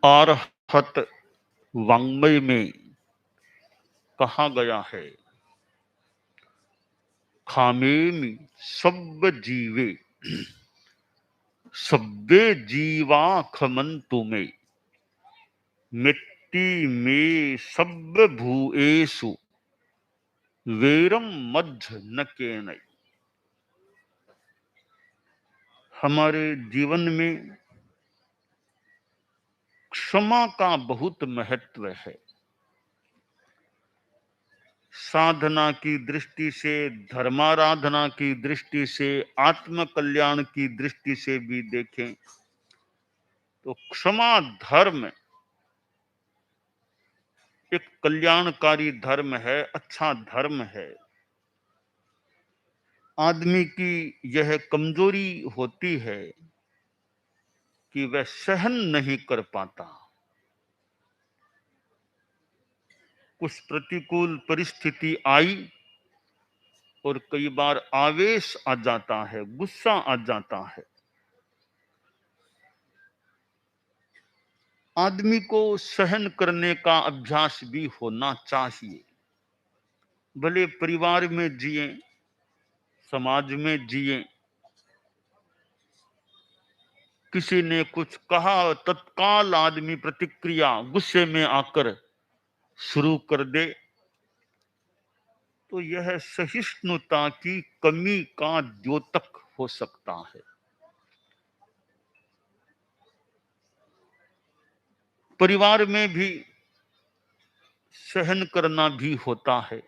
आरहत वाङ्मय में कहा गया है, खामेमि सब जीवे सब्बे जीवा खमंतु में, मिट्टी में सब भूएसु वेरम मध्य न केनय। हमारे जीवन में क्षमा का बहुत महत्व है। साधना की दृष्टि से, धर्माराधना की दृष्टि से, आत्म कल्याण की दृष्टि से भी देखें तो क्षमा धर्म एक कल्याणकारी धर्म है, अच्छा धर्म है। आदमी की यह कमजोरी होती है कि वह सहन नहीं कर पाता। कुछ प्रतिकूल परिस्थिति आई और कई बार आवेश आ जाता है, गुस्सा आ जाता है। आदमी को सहन करने का अभ्यास भी होना चाहिए। भले परिवार में जिए, समाज में जिए, किसी ने कुछ कहा, तत्काल आदमी प्रतिक्रिया गुस्से में आकर शुरू कर दे, तो यह सहिष्णुता की कमी का द्योतक हो सकता है। परिवार में भी सहन करना भी होता है,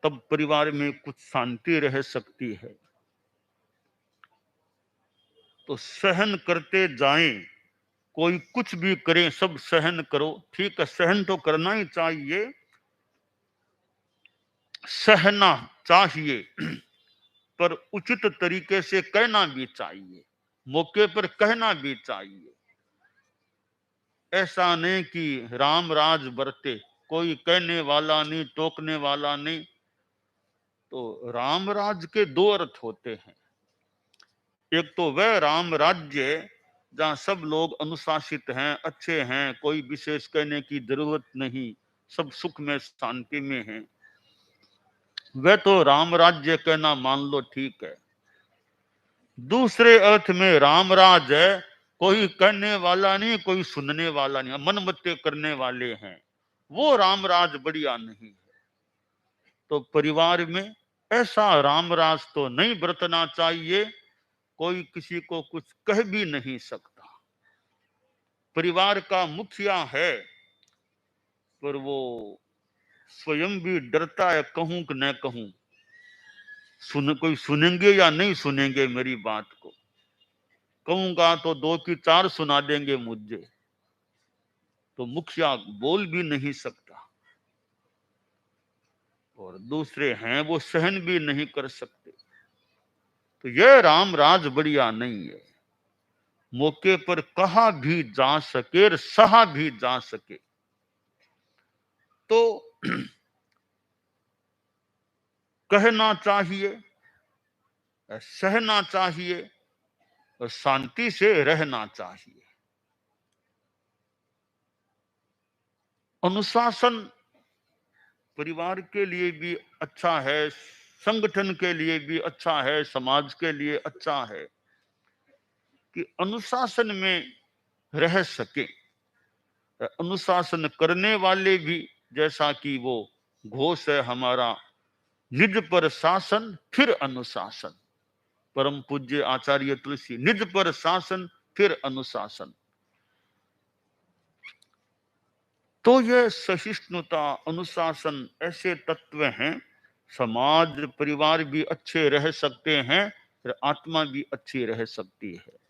तब परिवार में कुछ शांति रह सकती है। तो सहन करते जाएं, कोई कुछ भी करे सब सहन करो, ठीक है, सहन तो करना ही चाहिए, सहना चाहिए, पर उचित तरीके से कहना भी चाहिए, मौके पर कहना भी चाहिए। ऐसा नहीं कि राम राज बरते, कोई कहने वाला नहीं, टोकने वाला नहीं। तो राम राज के दो अर्थ होते हैं। एक तो वह राम राज्य जहां सब लोग अनुशासित हैं, अच्छे हैं, कोई विशेष कहने की जरूरत नहीं, सब सुख में शांति में हैं, वह तो राम राज्य कहना मान लो, ठीक है। दूसरे अर्थ में राम राज है, कोई कहने वाला नहीं, कोई सुनने वाला नहीं, मनमत्ते करने वाले हैं, वो राम राज बढ़िया नहीं है। तो परिवार में ऐसा राम राज तो नहीं बरतना चाहिए, कोई किसी को कुछ कह भी नहीं सकता। परिवार का मुखिया है, पर वो स्वयं भी डरता है, कहूं कि न कहूं, कोई सुनेंगे या नहीं सुनेंगे मेरी बात को, कहूंगा तो दो की चार सुना देंगे मुझे, तो मुखिया बोल भी नहीं सकता। और दूसरे हैं वो सहन भी नहीं कर सकते। तो यह राम राज बढ़िया नहीं है। मौके पर कहा भी जा सके और सहा भी जा सके, तो कहना चाहिए, सहना चाहिए और शांति से रहना चाहिए। अनुशासन परिवार के लिए भी अच्छा है, संगठन के लिए भी अच्छा है, समाज के लिए अच्छा है कि अनुशासन में रह सके। अनुशासन करने वाले भी, जैसा कि वो घोष है हमारा, निज पर शासन फिर अनुशासन, परम पूज्य आचार्य तुलसी, निज पर शासन फिर अनुशासन। तो यह सहिष्णुता, अनुशासन ऐसे तत्व हैं, समाज परिवार भी अच्छे रह सकते हैं और आत्मा भी अच्छी रह सकती है।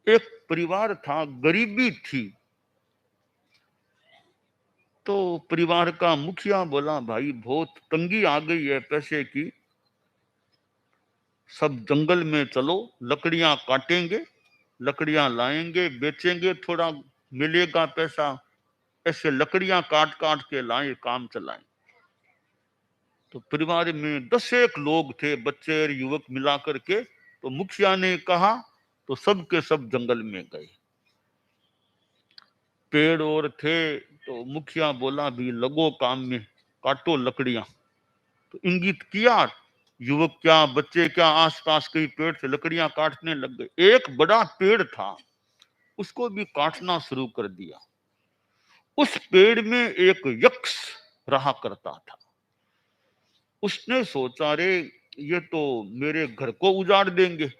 एक परिवार था, गरीबी थी, तो परिवार का मुखिया बोला, भाई बहुत तंगी आ गई है पैसे की, सब जंगल में चलो, लकड़ियां काटेंगे, लकड़ियां लाएंगे, बेचेंगे, थोड़ा मिलेगा पैसा, ऐसे लकड़ियां काट काट के लाए, काम चलाएं। तो परिवार में 10 एक लोग थे, बच्चे और युवक मिला करके। तो मुखिया ने कहा, तो सब के सब जंगल में गए। पेड़ और थे, तो मुखिया बोला भी लगो काम में, काटो लकड़ियां। तो इंगित किया, युवक क्या बच्चे क्या आसपास कई पेड़ से लकड़ियां काटने लग गए। एक बड़ा पेड़ था, उसको भी काटना शुरू कर दिया। उस पेड़ में एक यक्ष रहा करता था। उसने सोचा, रे ये तो मेरे घर को उजाड़ देंगे,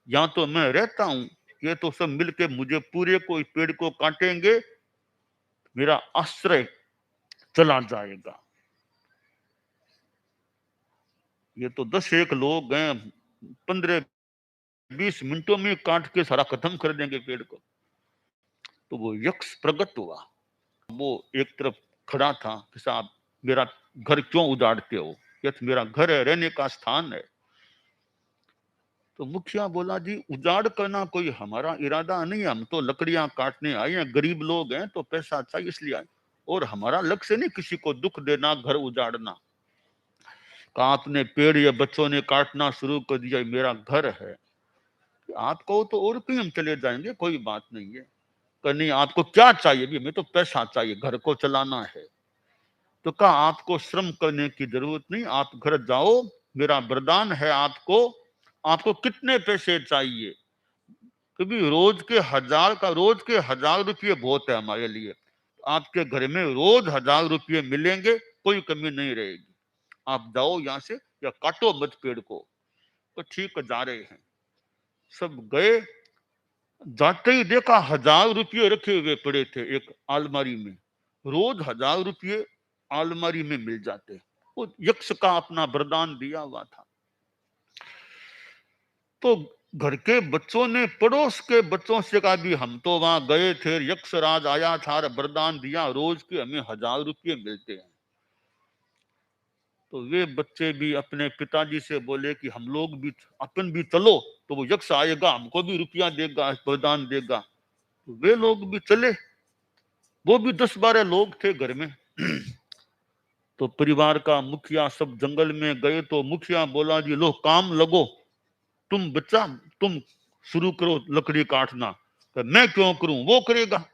यहाँ तो मैं रहता हूं, ये तो सब मिलके मुझे पूरे को इस पेड़ को काटेंगे, मेरा आश्रय चला जाएगा। ये तो 10 एक लोग हैं, 15-20 मिनटों में काट के सारा खत्म कर देंगे पेड़ को। तो वो यक्ष प्रकट हुआ। वो एक तरफ खड़ा था कि साहब मेरा घर क्यों उजाड़ते हो, ये तो मेरा घर है, रहने का स्थान है। तो मुखिया बोला, जी उजाड़ करना कोई हमारा इरादा नहीं है, हम तो लकड़ियां काटने आए हैं, गरीब लोग हैं तो पैसा चाहिए इसलिए आए, और हमारा लक्ष्य नहीं किसी को दुख देना, घर उजाड़ना। कहा आपने पेड़ या बच्चों ने काटना शुरू कर दिया, मेरा घर है, आप कहो तो और कहीं हम चले जाएंगे, कोई बात नहीं है। नहीं आपको क्या चाहिए, भी हमें तो पैसा चाहिए, घर को चलाना है। तो कहा आपको श्रम करने की जरूरत नहीं, आप घर जाओ, मेरा वरदान है आपको। आपको कितने पैसे चाहिए? क्योंकि रोज के 1000 रुपये बहुत है हमारे लिए। आपके घर में रोज 1000 रुपये मिलेंगे, कोई कमी नहीं रहेगी। आप जाओ यहाँ से, या काटो मत पेड़ को। तो ठीक जा रहे हैं, सब गए। जाते ही देखा 1000 रुपये रखे हुए पड़े थे एक अलमारी में। रोज 1000 रुपये अलमारी में मिल जाते। वो यक्ष का अपना वरदान दिया हुआ था। तो घर के बच्चों ने पड़ोस के बच्चों से कहा, भी हम तो वहां गए थे, यक्ष राज आया था, वरदान दिया, रोज के हमें 1000 रुपये मिलते हैं। तो वे बच्चे भी अपने पिताजी से बोले कि हम लोग भी, अपन भी चलो, तो वो यक्ष आएगा, हमको भी रुपया देगा, वरदान देगा। तो वे लोग भी चले। वो भी 10-12 लोग थे घर में। तो परिवार का मुखिया सब जंगल में गए। तो मुखिया बोला, जी लो काम लगो, तुम बच्चा तुम शुरू करो लकड़ी काटना। तो मैं क्यों करूं, वो करेगा।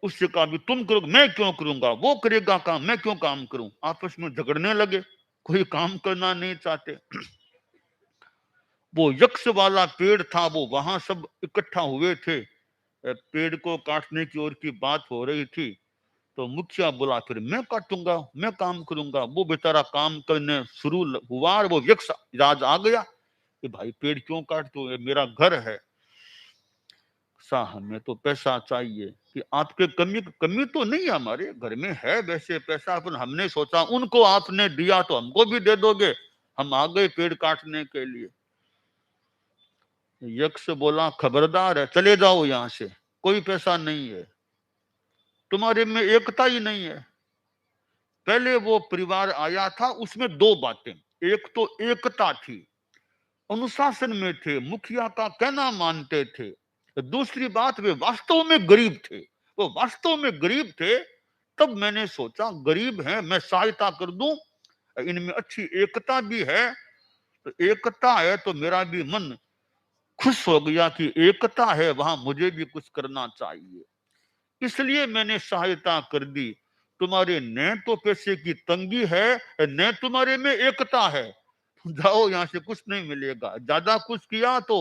उससे कहा, भी तुम करो, मैं क्यों करूंगा, वो करेगा काम, मैं क्यों काम करूं। आपस में झगड़ने लगे, कोई काम करना नहीं चाहते। वो यक्ष वाला पेड़ था, वो वहां सब इकट्ठा हुए थे, पेड़ को काटने की ओर की बात हो रही थी। तो मुखिया बोला, फिर मैं काटूंगा, मैं काम करूंगा। वो बेचारा काम करने शुरू हुआ, और वो यक्ष राज आ गया कि भाई पेड़ क्यों काटते हो, ये मेरा घर है। सा हमें तो पैसा चाहिए, कि आपके कमी कमी तो नहीं है, हमारे घर में है वैसे पैसा, पर हमने सोचा उनको आपने दिया तो हमको भी दे दोगे, हम आ गए पेड़ काटने के लिए। यक्ष बोला, खबरदार है, चले जाओ यहां से, कोई पैसा नहीं है, तुम्हारे में एकता ही नहीं है। पहले वो परिवार आया था, उसमें 2 बातें, एक तो एकता थी, अनुशासन में थे, मुखिया का कहना मानते थे। दूसरी बात, वे वास्तव में गरीब थे, वो वास्तव में गरीब थे। तब मैंने सोचा गरीब हैं, मैं सहायता कर दूं, इनमें अच्छी एकता भी है। तो एकता है तो मेरा भी मन खुश हो गया कि एकता है, वहां मुझे भी कुछ करना चाहिए, इसलिए मैंने सहायता कर दी। तुम्हारे न तो पैसे की तंगी है, न तुम्हारे में एकता है, जाओ यहां से, कुछ नहीं मिलेगा। ज्यादा कुछ किया तो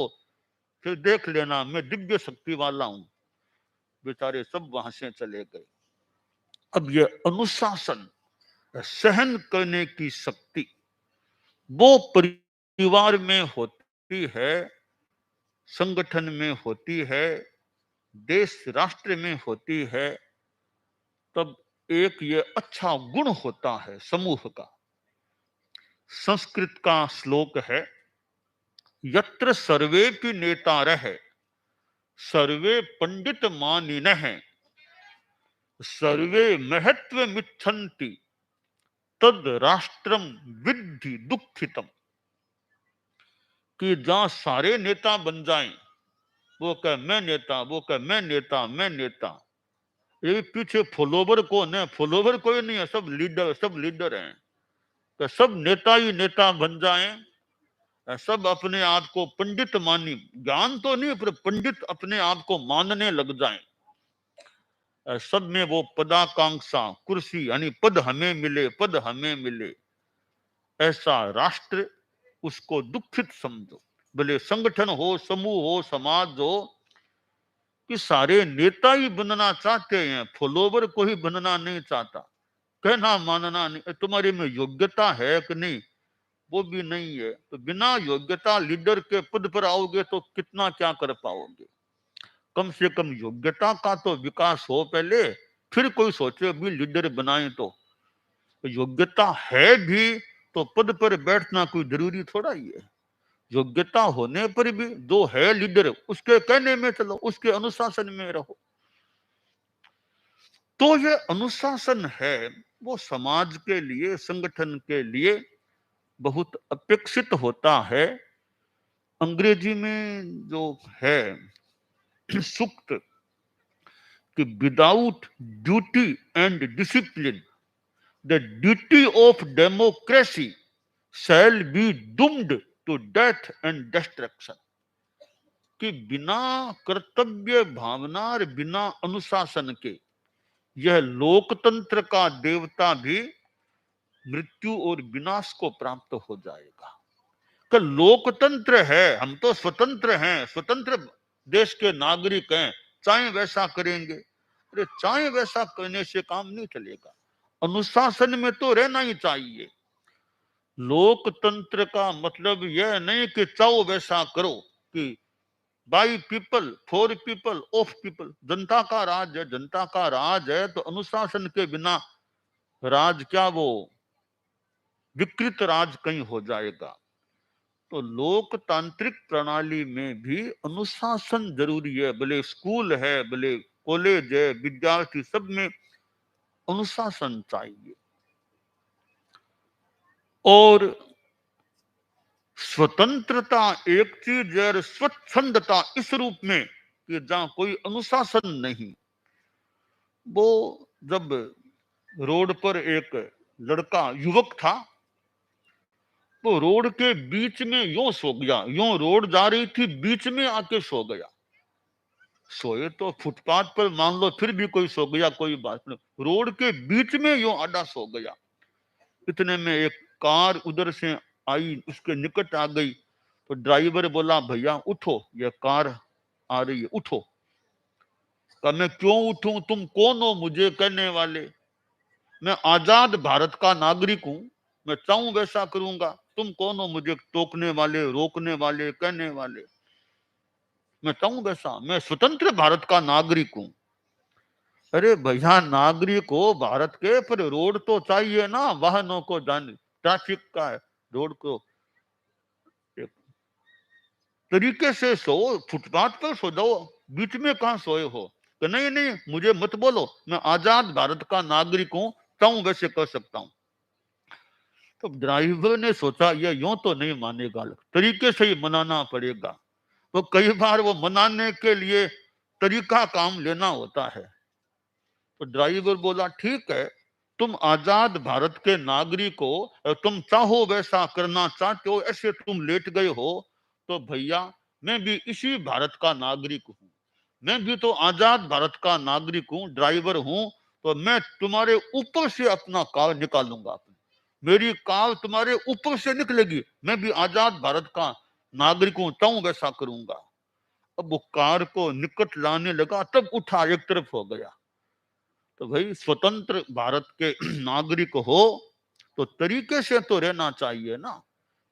फिर देख लेना, मैं दिव्य शक्ति वाला हूं। बेचारे सब वहां से चले गए। अब ये अनुशासन, सहन करने की शक्ति, वो परिवार में होती है, संगठन में होती है, देश राष्ट्र में होती है। तब एक ये अच्छा गुण होता है समूह का। संस्कृत का श्लोक है, यत्र सर्वेपि नेतारः सर्वे पंडित मानिनः सर्वे महत्वमिच्छन्ति तद राष्ट्रम विद्धि दुःखितम। कि जहां सारे नेता बन जाएं, वो कह मैं नेता, वो कह मैं नेता, मैं नेता, ये पीछे फॉलोवर कौन है? फॉलोवर कोई नहीं है, सब लीडर हैं। तो सब नेता ही नेता बन जाएं, सब अपने आप को पंडित मानी, ज्ञान तो नहीं पर पंडित अपने आप को मानने लग जाएं। सब में वो पदाकांक्षा, कुर्सी यानी पद हमें मिले, पद हमें मिले, ऐसा राष्ट्र उसको दुखित समझो। भले संगठन हो, समूह हो, समाज हो, कि सारे नेता ही बनना चाहते हैं, फॉलोवर को ही बनना नहीं चाहता। कहना मानना नहीं, तुम्हारे में योग्यता है कि नहीं, वो भी नहीं है। तो बिना योग्यता लीडर के पद पर आओगे तो कितना क्या कर पाओगे। कम से कम योग्यता का तो विकास हो पहले, फिर कोई सोचे भी लीडर बनाए। तो योग्यता है भी तो पद पर बैठना कोई जरूरी थोड़ा ही है। योग्यता होने पर भी जो है लीडर उसके कहने में चलो, उसके अनुशासन में रहो। तो ये अनुशासन है वो समाज के लिए, संगठन के लिए बहुत अपेक्षित होता है। अंग्रेजी में जो है सूक्त कि without duty and discipline the duty of democracy shall be doomed to death and destruction, कि बिना कर्तव्य भावना और बिना अनुशासन के यह लोकतंत्र का देवता भी मृत्यु और विनाश को प्राप्त हो जाएगा। कि लोकतंत्र है, हम तो स्वतंत्र हैं, स्वतंत्र देश के नागरिक हैं, चाहे वैसा करेंगे। अरे चाहे वैसा करने से काम नहीं चलेगा, अनुशासन में तो रहना ही चाहिए। लोकतंत्र का मतलब यह नहीं कि चाहो वैसा करो, कि by people for people of people. जनता का राज है, जनता का राज है तो अनुशासन के बिना राज क्या, वो विकृत राज कहीं हो जाएगा। तो लोकतांत्रिक प्रणाली में भी अनुशासन जरूरी है। भले स्कूल है, भले कॉलेज है, विद्यार्थी, सब में अनुशासन चाहिए। और स्वतंत्रता एक चीज है, स्वच्छंदता इस रूप में कि जहां कोई अनुशासन नहीं। वो जब रोड पर एक लड़का, युवक था, तो रोड के बीच में यूं सो गया, यूं रोड जा रही थी, बीच में आके सो गया। सोए तो फुटपाथ पर मान लो, फिर भी कोई सो गया कोई बात नहीं, रोड के बीच में यूं आधा सो गया। इतने में एक कार उधर से आई, उसके निकट आ गई। तो ड्राइवर बोला, भैया उठो, ये कार आ रही है, उठो। कहा, मैं क्यों उठूं, तुम कौन हो मुझे कहने वाले? मैं आजाद भारत का नागरिक हूं, मैं चाहूं वैसा करूंगा। तुम कौन हो मुझे टोकने वाले, रोकने वाले, कहने वाले? मैं चाहूं वैसा, मैं स्वतंत्र भारत का नागरिक हूं। अरे भैया, नागरिक हो भारत के, पर रोड तो चाहिए ना वाहनों को जाने, ट्रैफिक का है। रोड को एक तरीके से सो, फुटपाथ पर सो जाओ, बीच में कहां सोए हो? तो नहीं नहीं, मुझे मत बोलो, मैं आजाद भारत का नागरिक हूं, चाहूं वैसे कर सकता हूं। तो ड्राइवर ने सोचा ये यूं तो नहीं मानेगा, तरीके से ही मनाना पड़ेगा। तो कई बार वो मनाने के लिए तरीका काम लेना होता है। तो ड्राइवर बोला, ठीक है, तुम आजाद भारत के नागरिक हो, तुम चाहो वैसा करना चाहते हो, ऐसे तुम लेट गए हो, तो भैया मैं भी इसी भारत का नागरिक हूं, मैं भी तो आजाद भारत का नागरिक हूं, ड्राइवर हूं। तो मैं तुम्हारे ऊपर से अपना कार निकालूंगा, मेरी कार तुम्हारे ऊपर से निकलेगी, मैं भी आजाद भारत का नागरिक हूं, चाहूं वैसा करूंगा। अब वो कार को निकट लाने लगा, तब उठा, एक तरफ हो गया। तो भाई स्वतंत्र भारत के नागरिक हो तो तरीके से तो रहना चाहिए ना।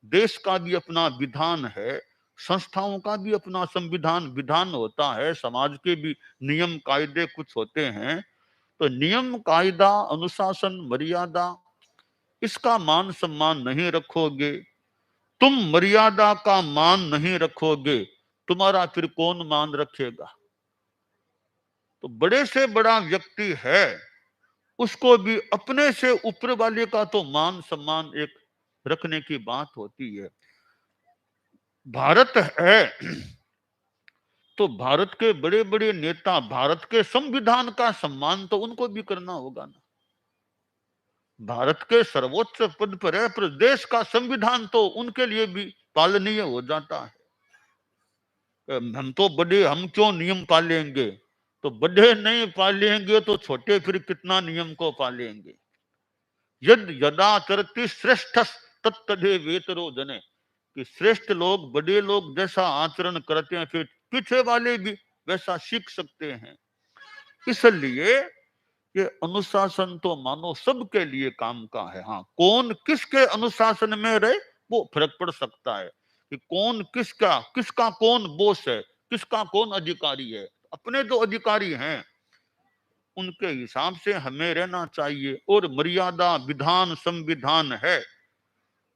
देश का भी अपना विधान है, संस्थाओं का भी अपना संविधान विधान होता है, समाज के भी नियम कायदे कुछ होते हैं। तो नियम कायदा, अनुशासन, मर्यादा, इसका मान सम्मान नहीं रखोगे, तुम मर्यादा का मान नहीं रखोगे, तुम्हारा फिर कौन मान रखेगा? तो बड़े से बड़ा व्यक्ति है, उसको भी अपने से ऊपर वाले का तो मान सम्मान एक रखने की बात होती है। भारत है तो भारत के बड़े बड़े नेता, भारत के संविधान का सम्मान तो उनको भी करना होगा ना। भारत के सर्वोच्च पद पर है, पर देश का संविधान तो उनके लिए भी पालनीय हो जाता है। हम तो बड़े, हम क्यों नियम पालेंगे? तो बड़े नहीं पालेंगे तो छोटे फिर कितना नियम को पालेंगे? यद यदाचरति श्रेष्ठ तत्तदे वेतरो जने, कि श्रेष्ठ लोग, बड़े लोग जैसा आचरण करते हैं फिर पीछे वाले भी वैसा सीख सकते हैं। इसलिए ये अनुशासन तो मानो सबके लिए काम का है। हाँ, कौन किसके अनुशासन में रहे वो फर्क पड़ सकता है, कि कौन किसका, किसका कौन बॉस है, किसका कौन अधिकारी है। अपने जो अधिकारी हैं उनके हिसाब से हमें रहना चाहिए, और मर्यादा विधान संविधान है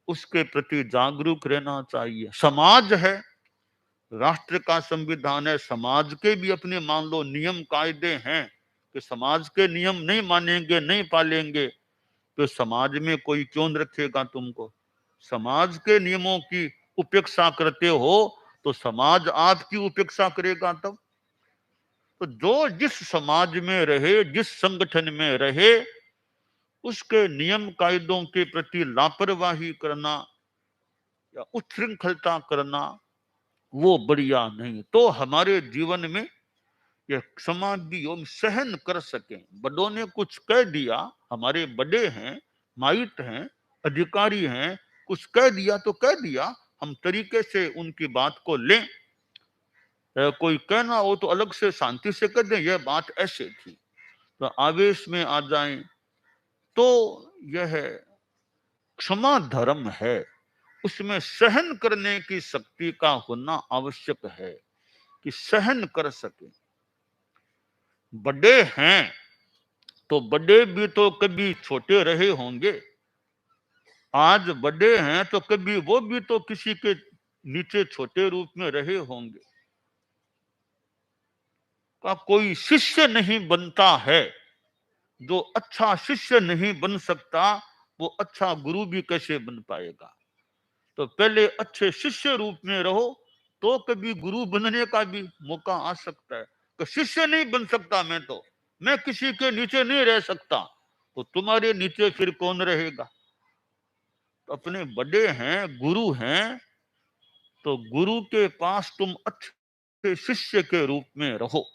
उसके प्रति जागरूक रहना चाहिए। समाज है, राष्ट्र का संविधान है, समाज के भी अपने मान लो नियम कायदे हैं, कि समाज के नियम नहीं मानेंगे, नहीं पालेंगे तो समाज में कोई क्यों रखेगा तुमको? समाज के नियमों की उपेक्षा करते हो तो समाज आपकी उपेक्षा करेगा तब। तो जो जिस समाज में रहे, जिस संगठन में रहे, उसके नियम कायदों के प्रति लापरवाही करना या उच्छृंखलता करना वो बढ़िया नहीं। तो हमारे जीवन में यह समाज भी हम सहन कर सकें। बड़ों ने कुछ कह दिया, हमारे बड़े हैं, माइट हैं, अधिकारी हैं, कुछ कह दिया तो कह दिया, हम तरीके से उनकी बात को लें। कोई कहना हो तो अलग से शांति से कह दें यह बात ऐसे थी। तो आवेश में आ जाएं तो यह क्षमा धर्म है, उसमें सहन करने की शक्ति का होना आवश्यक है, कि सहन कर सके। बड़े हैं तो बड़े भी तो कभी छोटे रहे होंगे, आज बड़े हैं तो कभी वो भी तो किसी के नीचे छोटे रूप में रहे होंगे। का कोई शिष्य नहीं बनता है, जो अच्छा शिष्य नहीं बन सकता वो अच्छा गुरु भी कैसे बन पाएगा? तो पहले अच्छे शिष्य रूप में रहो तो कभी गुरु बनने का भी मौका आ सकता है। तो शिष्य नहीं बन सकता मैं किसी के नीचे नहीं रह सकता, तो तुम्हारे नीचे फिर कौन रहेगा? तो अपने बड़े हैं, गुरु हैं, तो गुरु के पास तुम अच्छे शिष्य के रूप में रहो।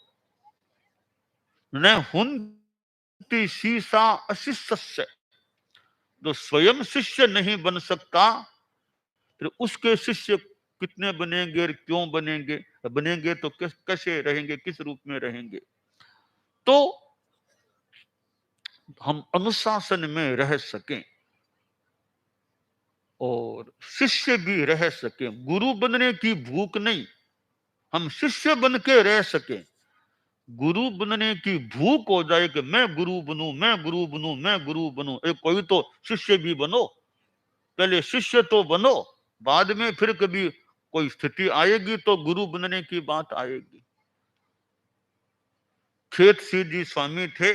न हुंति शीसा अशिष्य, जो स्वयं शिष्य नहीं बन सकता फिर उसके शिष्य कितने बनेंगे और क्यों बनेंगे? बनेंगे तो कैसे रहेंगे, किस रूप में रहेंगे? तो हम अनुशासन में रह सकें और शिष्य भी रह सकें, गुरु बनने की भूख नहीं, हम शिष्य बन के रह सकें। गुरु बनने की भूख हो जाए कि मैं गुरु बनूं, मैं गुरु बनूं, मैं गुरु बनूं, एक कोई तो शिष्य भी बनो। पहले शिष्य तो बनो, बाद में फिर कभी कोई स्थिति आएगी तो गुरु बनने की बात आएगी। खेत सिंह जी स्वामी थे,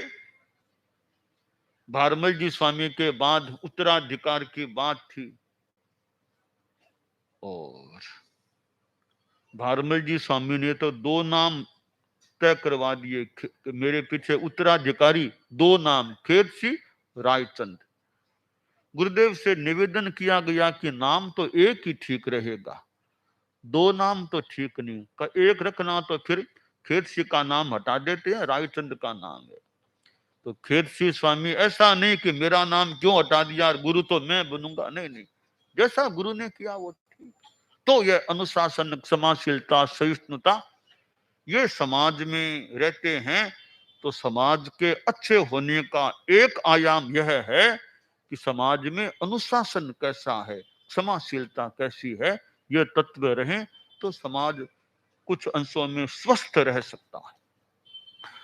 भारमल जी स्वामी के बाद उत्तराधिकार की बात थी, और भारमल जी स्वामी ने तो 2 नाम तय करवा दिए, मेरे पीछे उत्तराधिकारी 2 नाम, खेत सिंह, रायचंद। गुरुदेव से निवेदन किया गया कि नाम तो एक ही ठीक रहेगा, 2 नाम तो ठीक नहीं, का एक रखना तो फिर खेत सिंह का नाम हटा देते हैं, रायचंद का नाम है। तो खेत सिंह स्वामी ऐसा नहीं कि मेरा नाम क्यों हटा दिया, गुरु तो मैं बनूंगा, नहीं नहीं, जैसा गुरु ने किया वो ठीक। तो यह अनुशासन, क्षमाशीलता, सहिष्णुता, ये समाज में रहते हैं तो समाज के अच्छे होने का एक आयाम यह है कि समाज में अनुशासन कैसा है, क्षमाशीलता कैसी है, ये तत्व रहें तो समाज कुछ अंशों में स्वस्थ रह सकता है।